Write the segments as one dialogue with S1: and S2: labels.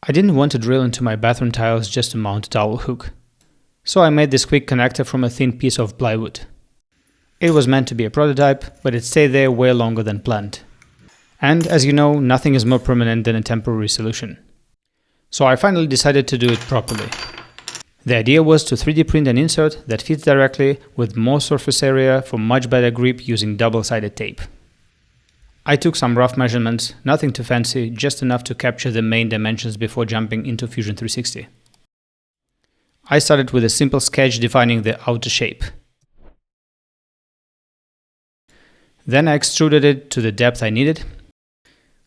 S1: I didn't want to drill into my bathroom tiles just to mount a towel hook, so I made this quick connector from a thin piece of plywood. It was meant to be a prototype, but it stayed there way longer than planned. And as you know, nothing is more permanent than a temporary solution. So I finally decided to do it properly. The idea was to 3D print an insert that fits directly with more surface area for much better grip using double-sided tape. I took some rough measurements, nothing too fancy, just enough to capture the main dimensions before jumping into Fusion 360. I started with a simple sketch defining the outer shape. Then I extruded it to the depth I needed.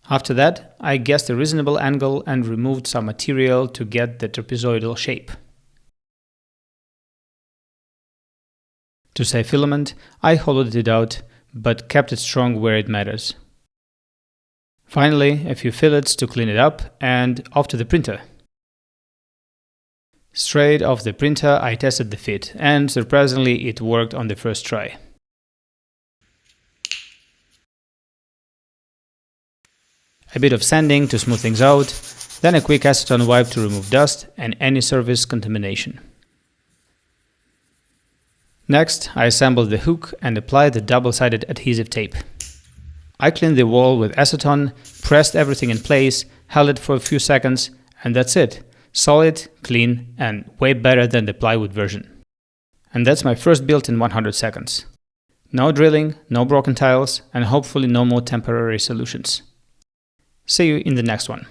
S1: After that, I guessed a reasonable angle and removed some material to get the trapezoidal shape. To save filament, I hollowed it out, but kept it strong where it matters. Finally, a few fillets to clean it up, and off to the printer. Straight off the printer, I tested the fit, and surprisingly, it worked on the first try. A bit of sanding to smooth things out, then a quick acetone wipe to remove dust and any surface contamination. Next, I assembled the hook and applied the double-sided adhesive tape. I cleaned the wall with acetone, pressed everything in place, held it for a few seconds, and that's it. Solid, clean, and way better than the plywood version. And that's my first build in 100 seconds. No drilling, no broken tiles, and hopefully no more temporary solutions. See you in the next one.